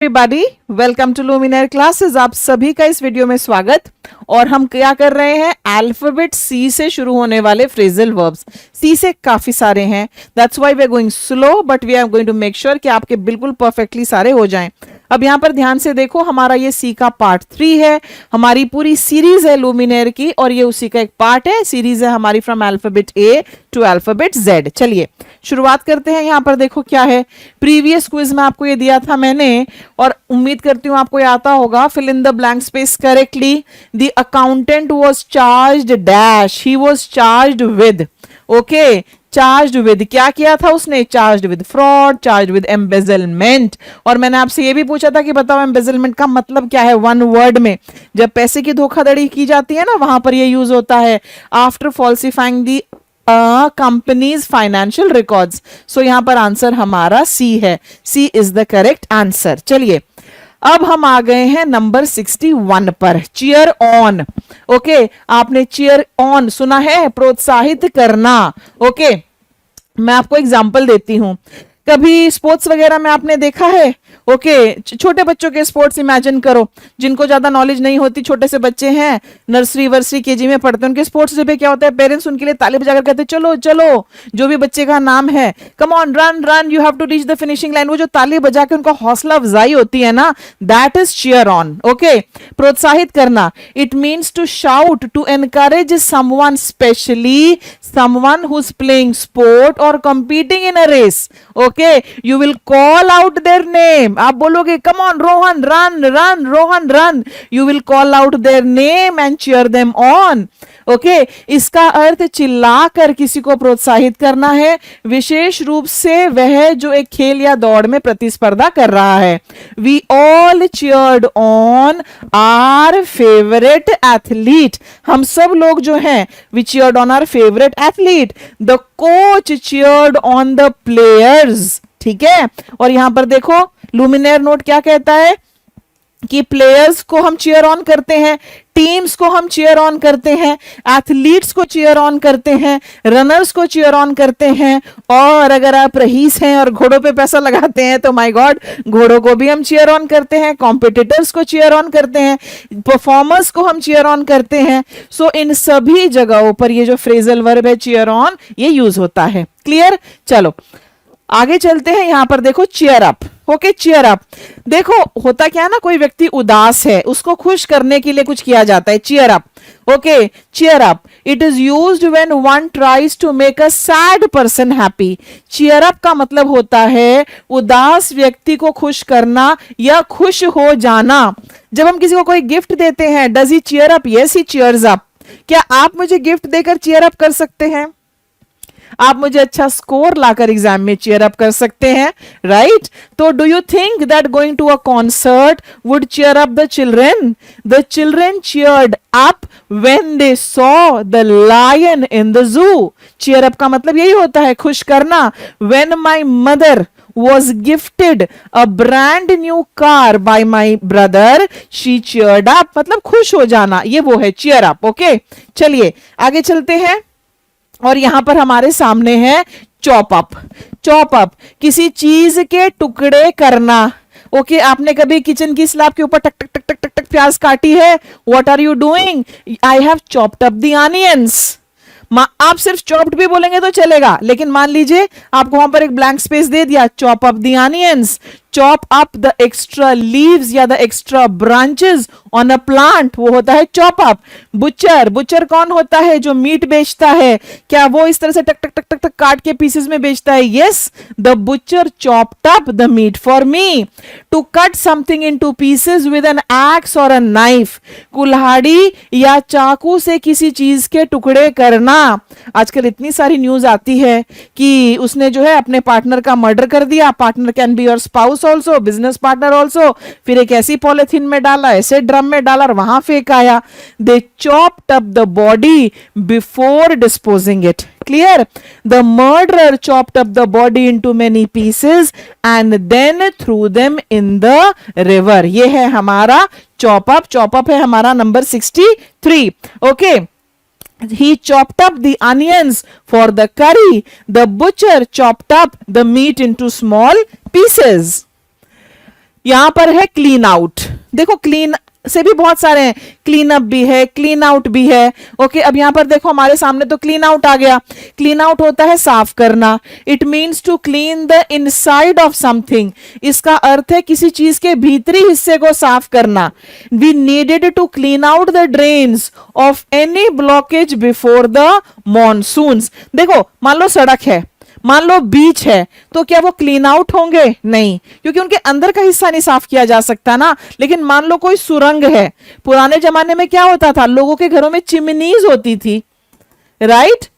Everybody, welcome to luminaire classes. आप सभी का इस वीडियो में स्वागत। और हम क्या कर रहे हैं, अल्फाबेट सी से शुरू होने वाले फ्रेजल वर्ब्स। सी से काफी सारे हैं, that's why we are going slow, but we are going to make sure कि आपके बिल्कुल परफेक्टली सारे हो जाएं। अब यहां पर ध्यान से देखो, हमारा ये सी का पार्ट 3 है। हमारी पूरी सीरीज है लुमिनायर की, और ये उसी का एक पार्ट है। सीरीज है हमारी from alphabet A to alphabet Z. चलिए शुरुआत करते हैं। यहां पर देखो क्या है, प्रीवियस क्विज में आपको ये दिया था मैंने, और उम्मीद करती हूं आपको ये आता होगा। Fill in the blank space correctly. The accountant was charged dash, he was charged with, okay, charged with, क्या किया था उसने, charged with fraud, charged with embezzlement. और मैंने आपसे ये भी पूछा था कि बताओ एम्बेजलमेंट का मतलब क्या है वन वर्ड में। जब पैसे की धोखाधड़ी की जाती है ना, वहां पर ये यूज होता है, आफ्टर फॉल्सिफाइंग दी कंपनीज फाइनेंशियल रिकॉर्ड्स। सो यहां पर आंसर हमारा सी है, सी इज द करेक्ट आंसर। चलिए अब हम आ गए हैं नंबर 61 पर, चीयर ऑन। ओके, आपने चीयर ऑन सुना है, प्रोत्साहित करना। ओके, मैं आपको एग्जांपल देती हूं। कभी स्पोर्ट्स वगैरह में आपने देखा है, ओके, छोटे बच्चों के स्पोर्ट्स इमेजिन करो, जिनको ज्यादा नॉलेज नहीं होती, छोटे से बच्चे हैं, नर्सरी वर्सरी केजी में पढ़ते हैं, उनके स्पोर्ट्स डे पे क्या होता है, पेरेंट्स उनके लिए ताली बजाकर कहते हैं चलो चलो, जो भी बच्चे का नाम है, come on run run, you have to reach the finishing line. वो जो ताली बजा के उनका हौसला अफजाई होती है ना, that is cheer on. Okay, प्रोत्साहित करना, it means to shout, to encourage someone, specially someone who's playing sport or competing in a race. Okay, you will call out their name. आप बोलोगे come on Rohan run run, Rohan run. You will call out their name and cheer them on. Okay, इसका अर्थ चिल्लाकर किसी को प्रोत्साहित करना है, विशेष रूप से वह जो एक खेल या दौड़ में प्रतिस्पर्धा कर रहा है। We all cheered on our favourite athlete, हम सब लोग जो हैं we cheered on our favourite athlete. The coach cheered on the players. ठीक है, और यहां पर देखो लुमिनायर नोट क्या कहता है कि प्लेयर्स को हम चीयर ऑन करते हैं, टीम्स को हम चीयर ऑन करते हैं, एथलीट्स को चीयर ऑन करते हैं, रनर्स को चीयर ऑन करते हैं, और अगर आप रईस हैं और घोड़ों पे पैसा लगाते हैं तो माय गॉड, घोड़ों को भी हम चीयर ऑन करते हैं, कॉम्पिटिटर्स को चीयर ऑन करते हैं, परफॉर्मर्स को हम चीयर ऑन करते हैं। सो इन सभी जगहों पर ये जो फ्रेजल वर्ब है चीयर ऑन, ये यूज होता है। क्लियर, चलो आगे चलते हैं। यहां पर देखो cheer up. Okay, cheer up, देखो होता क्या है ना, कोई व्यक्ति उदास है, उसको खुश करने के लिए कुछ किया जाता है, cheer up. Okay, cheer up, it is used when one tries to make a sad person happy. Cheer up का मतलब होता है उदास व्यक्ति को खुश करना या खुश हो जाना। जब हम किसी को कोई गिफ्ट देते हैं, does he cheer up? Yes, he cheers up. क्या आप मुझे गिफ्ट देकर चीयर अप कर सकते हैं? आप मुझे अच्छा स्कोर लाकर एग्जाम में चीयर अप कर सकते हैं, राइट? तो do you think that going to a concert would cheer up the children? The children cheered up when they saw the lion in the zoo. Cheer up का मतलब यही होता है, खुश करना। When my mother was gifted a brand new car by my brother, she cheered up, मतलब खुश हो जाना, ये वो है cheer up। ओके, चलिए आगे चलते हैं, और यहां पर हमारे सामने है चॉप अप। चॉप अप, किसी चीज के टुकड़े करना। ओके, आपने कभी किचन की स्लैब के ऊपर टक टक टक टक टक टक प्याज काटी है? What are you doing? I have chopped up the onions. आप सिर्फ चॉप्ड भी बोलेंगे तो चलेगा, लेकिन मान लीजिए आपको वहां पर एक ब्लैंक स्पेस दे दिया, chop up the onions, chop up the extra leaves या the extra branches on a plant, वो होता है चॉप अप। बुचर, बुचर कौन होता है? जो मीट बेचता है। क्या वो इस तरह से टक टक टक टक टक काट के पीसेस में बेचता है? Yes, the butcher chopped up the meat for me. To cut something into pieces with an axe और अ नाइफ, कुल्हाड़ी या चाकू से किसी चीज के टुकड़े करना। आजकल इतनी सारी न्यूज आती है कि उसने जो है अपने पार्टनर का मर्डर कर दिया। Partner can be your spouse also, business partner also. फिर एक ऐसी पॉलिथीन में डाला, ऐसे ड्रम में डाला और वहां फेंक आया। They chopped up the body before disposing it. Clear? The murderer chopped up the body into many pieces and then threw them in the river. ये है हमारा chop up. Chop up है हमारा number 63. Okay. He chopped up the onions for the curry. The butcher chopped up the meat into small pieces. यहां पर है clean out. देखो clean से भी बहुत सारे हैं, क्लीन अप भी है, क्लीन आउट भी है। ओके, अब यहां पर देखो हमारे सामने तो क्लीन आउट आ गया। क्लीन आउट होता है साफ करना। It means to clean the inside of something. इसका अर्थ है किसी चीज के भीतरी हिस्से को साफ करना। We needed to clean out the drains of any blockage before the monsoons. देखो मान लो सड़क है, मान लो बीच है, तो क्या वो क्लीन आउट होंगे? नहीं, क्योंकि उनके अंदर का हिस्सा नहीं साफ किया जा सकता ना। लेकिन मान लो कोई सुरंग है, पुराने जमाने में क्या होता था, लोगों के घरों में चिमनीज होती थी, राइट?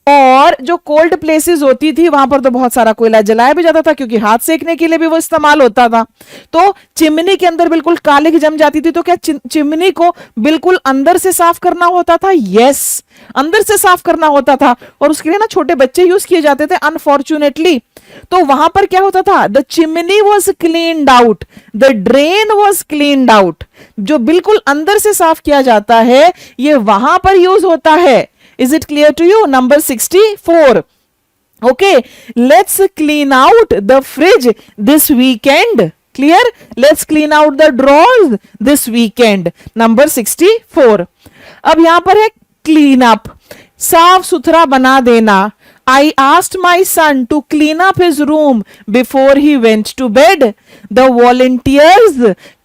और जो कोल्ड प्लेसेस होती थी वहां पर तो बहुत सारा कोयला जलाया भी जाता था, क्योंकि हाथ सेकने के लिए भी वो इस्तेमाल होता था। तो चिमनी के अंदर बिल्कुल कालिक जम जाती थी, तो क्या चिमनी को बिल्कुल अंदर से साफ करना होता था? यस, अंदर से साफ करना होता था। और उसके लिए ना छोटे बच्चे यूज किए जाते थे अनफॉर्चुनेटली। तो वहां पर क्या होता था, the chimney was cleaned out, the drain was cleaned out. जो बिल्कुल अंदर से साफ किया जाता है ये वहां पर यूज होता है। Is it clear to you? Number 64. Okay, let's clean out the fridge this weekend. Clear? Let's clean out the drawers this weekend. Number 64. अब यहां पर है clean up, साफ सुथरा बना देना। I asked my son to clean up his room before he went to bed. The volunteers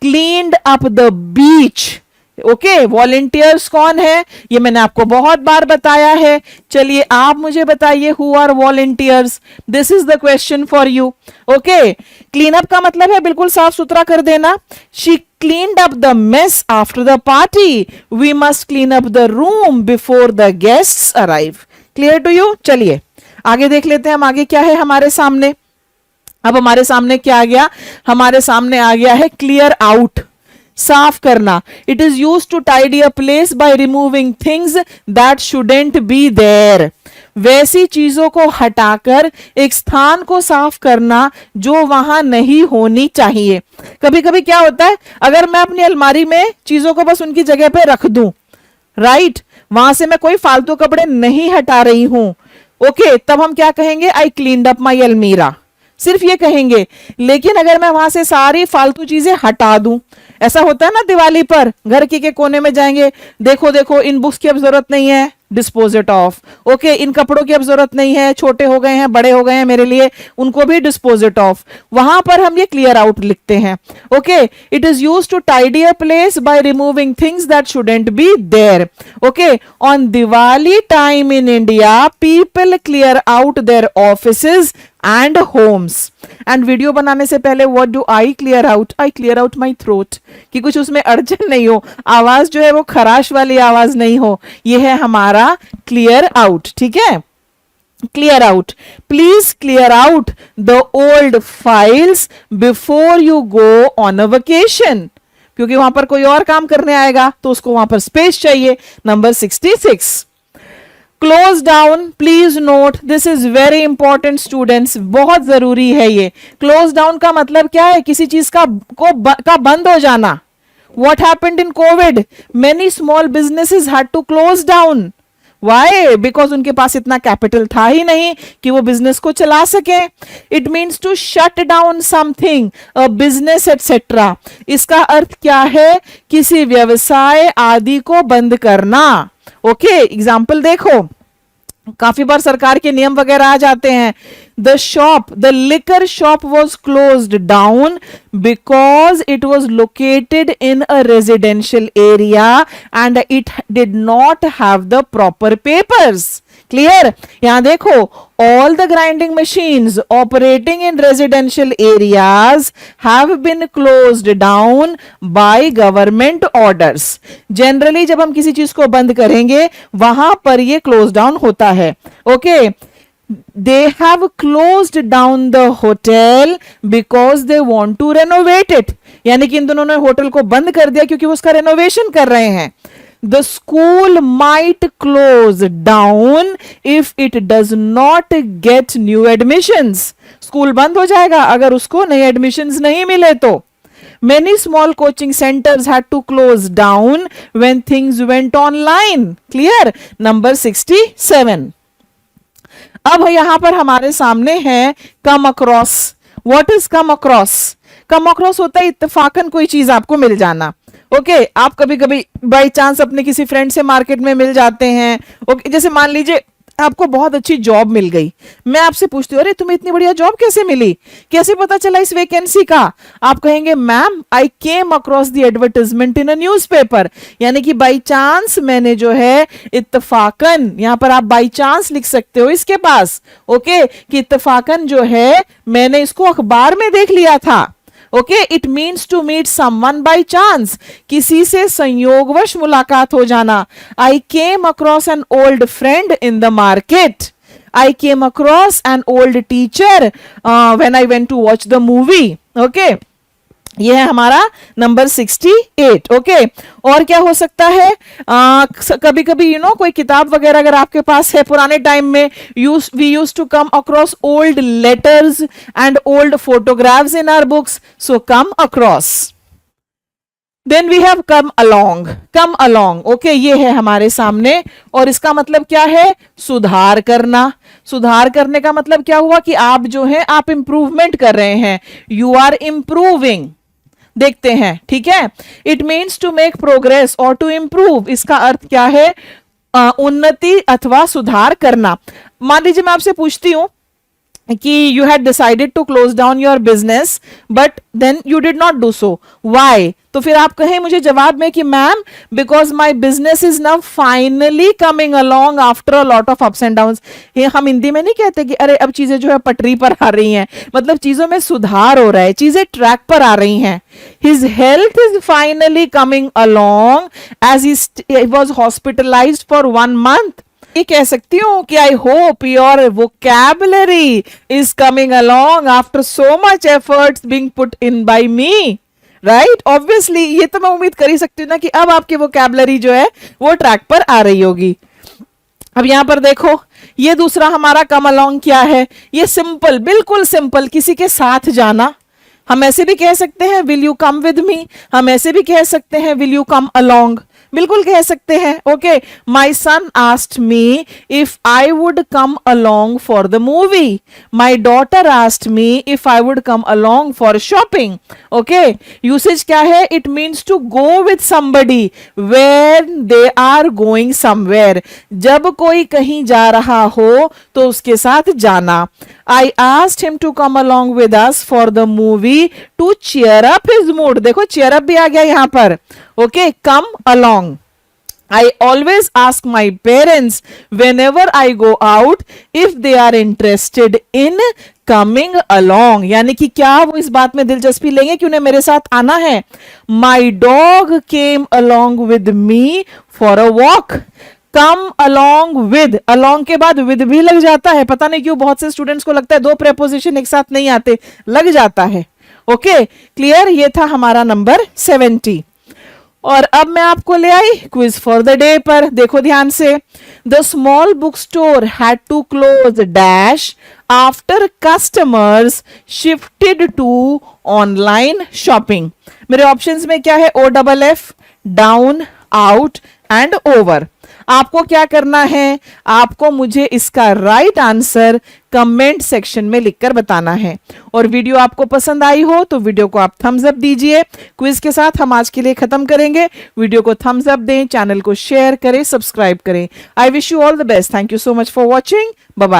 cleaned up the beach. Okay, volunteers कौन है? ये मैंने आपको बहुत बार बताया है। चलिए आप मुझे बताइए, who are volunteers? This is the question for you. Okay, clean up का मतलब है बिल्कुल साफ सुथरा कर देना। She cleaned up the mess after the party. We must clean up the room before the guests arrive. Clear to you? चलिए आगे देख लेते हैं हम, आगे क्या है हमारे सामने। अब हमारे सामने क्या आ गया? हमारे सामने आ गया है क्लियर आउट, साफ करना। It is use to tidy a place by removing things that shouldn't be there. वैसी चीजों को हटाकर एक स्थान को साफ करना जो वहां नहीं होनी चाहिए। कभी कभी क्या होता है, अगर मैं अपनी अलमारी में चीजों को बस उनकी जगह पे रख दूं, राइट, वहां से मैं कोई फालतू कपड़े नहीं हटा रही हूं, ओके, तब हम क्या कहेंगे? आई क्लीन्ड अप माई अलमीरा, सिर्फ ये कहेंगे। लेकिन अगर मैं वहां से सारी फालतू चीजें हटा दूं, ऐसा होता है ना, दिवाली पर घर के कोने में जाएंगे, देखो देखो इन बुक्स की अब जरूरत नहीं है, डिस्पोज इट ऑफ। ओके, इन कपड़ों की अब जरूरत नहीं है, छोटे हो गए हैं, बड़े हो गए हैं मेरे लिए, उनको भी डिस्पोज इट ऑफ। वहां पर हम ये क्लियर आउट लिखते हैं। Okay, it is use to tidy a place by removing things that shouldn't be there. Okay, on Diwali time in India people clear out their offices and homes. And video बनाने से पहले what do I clear out? I clear out my throat, कि कुछ उसमें अड़चन नहीं हो, आवाज जो है वो खराश वाली आवाज नहीं हो। ये है हमारा क्लियर आउट, ठीक है? Clear out, please clear out the old files before you go on a vacation. क्योंकि वहां पर कोई और काम करने आएगा तो उसको वहां पर स्पेस चाहिए। Number 66, close down. Please note this is very important students, बहुत जरूरी है ये। क्लोज डाउन का मतलब क्या है? किसी चीज का बंद हो जाना। What happened in COVID? Many small businesses had to close down. Why? Because उनके पास इतना कैपिटल था ही नहीं कि वो बिजनेस को चला सके। It means to shut down something, a business etc. इसका अर्थ क्या है? किसी व्यवसाय आदि को बंद करना। ओके, एग्जाम्पल देखो, काफी बार सरकार के नियम वगैरह आ जाते हैं। The liquor shop was closed down because it was located in a residential area and it did not have the proper papers. Clear? यहां देखो, all the grinding machines operating in residential areas have been closed down by government orders. Generally जब हम किसी चीज को बंद करेंगे वहां पर ये क्लोज डाउन होता है। Okay, they have closed down the hotel because they want to renovate it. यानी कि इन दोनों ने होटल को बंद कर दिया क्योंकि वो उसका रेनोवेशन कर रहे हैं। The school might close down if it does not get new admissions. School बंद हो जाएगा अगर उसको नए एडमिशंस नहीं मिले तो। Many small coaching centers had to close down when things went online. Clear? Number 67. अब यहां पर हमारे सामने है come across. What is come across? Come across होता है इत्तेफाकन कोई चीज आपको मिल जाना। ओके आप कभी कभी बाई चांस अपने किसी फ्रेंड से मार्केट में मिल जाते हैं। ओके जैसे मान लीजिए आपको बहुत अच्छी जॉब मिल गई, मैं आपसे पूछती हूँ अरे तुम्हें इतनी बढ़िया जॉब कैसे मिली, कैसे पता चला इस वैकेंसी का? आप कहेंगे ma'am I came across the advertisement in a newspaper, यानी कि बाई चांस मैंने जो है इत्तफाकन, यहां पर आप बाई चांस लिख सकते हो इसके पास, ओके कि इत्तफाकन जो है मैंने इसको अखबार में देख लिया था। Okay it means to meet someone by chance, किसी से संयोगवश मुलाकात हो जाना। I came across an old friend in the market, I came across an old teacher when I went to watch the movie. Okay ये है हमारा number 68। Okay और क्या हो सकता है, कभी कभी कोई किताब वगैरह अगर आपके पास है, पुराने टाइम में we use to come across old letters and old photographs in our books, so come across. Then we have come along, come along. Okay ये है हमारे सामने और इसका मतलब क्या है, सुधार करना। सुधार करने का मतलब क्या हुआ कि आप जो है आप इंप्रूवमेंट कर रहे हैं, यू आर इंप्रूविंग। देखते हैं, ठीक है। It means to make progress और टू इंप्रूव, इसका अर्थ क्या है, उन्नति अथवा सुधार करना। मान लीजिए मैं आपसे पूछती हूं कि you had decided to close down your business but then you did not do so, why? तो फिर आप कहें मुझे जवाब में कि ma'am because my business is now finally coming along after a lot of ups and downs। ये हम हिंदी में नहीं कहते कि अरे अब चीजें जो है पटरी पर आ रही हैं, मतलब चीजों में सुधार हो रहा है, चीजें ट्रैक पर आ रही हैं। His health is finally coming along as he was hospitalized for 1 month। ये कह सकती हूँ कि I hope your vocabulary is coming along after so much efforts being put in by me, right. Obviously ये तो मैं उम्मीद कर ही सकती हूँ ना कि अब आपकी वोकैबुलरी जो है वो ट्रैक पर आ रही होगी। अब यहां पर देखो ये दूसरा हमारा कम अलोंग क्या है, ये सिंपल, बिल्कुल सिंपल, किसी के साथ जाना। हम ऐसे भी कह सकते हैं will you come with me, हम ऐसे भी कह सकते हैं विल यू कम अलोंग, बिल्कुल कह सकते हैं। Okay my son asked me if I would come along for the movie, my daughter asked me if I would come along for shopping. Okay usage क्या है, it means to go with somebody where they are going somewhere, जब कोई कहीं जा रहा हो तो उसके साथ जाना। I asked him to come along with us for the movie to cheer up his mood। देखो cheer up भी आ गया यहां पर। Okay, come along। I always ask my parents whenever I go out if they are interested in coming along, यानी कि क्या वो इस बात में दिलचस्पी लेंगे कि उन्हें मेरे साथ आना है। My dog came along with me for a walk। Come along with, along के बाद विद भी लग जाता है, पता नहीं क्यों बहुत से स्टूडेंट्स को लगता है दो प्रेपोजिशन एक साथ नहीं आते, लग जाता है। ओके क्लियर, ये था हमारा नंबर 70। और अब मैं आपको ले आई क्विज फॉर द डे पर, देखो ध्यान से। The small book store had to close dash after customers shifted to online shopping. मेरे ऑप्शंस में क्या है, OFF, down, out and over. आपको क्या करना है, आपको मुझे इसका राइट आंसर कमेंट सेक्शन में लिखकर बताना है। और वीडियो आपको पसंद आई हो तो वीडियो को आप थम्स अप दीजिए। क्विज के साथ हम आज के लिए खत्म करेंगे, वीडियो को थम्स अप दें, चैनल को शेयर करें, सब्सक्राइब करें। I wish you all the best, thank you so much for watching, bye bye.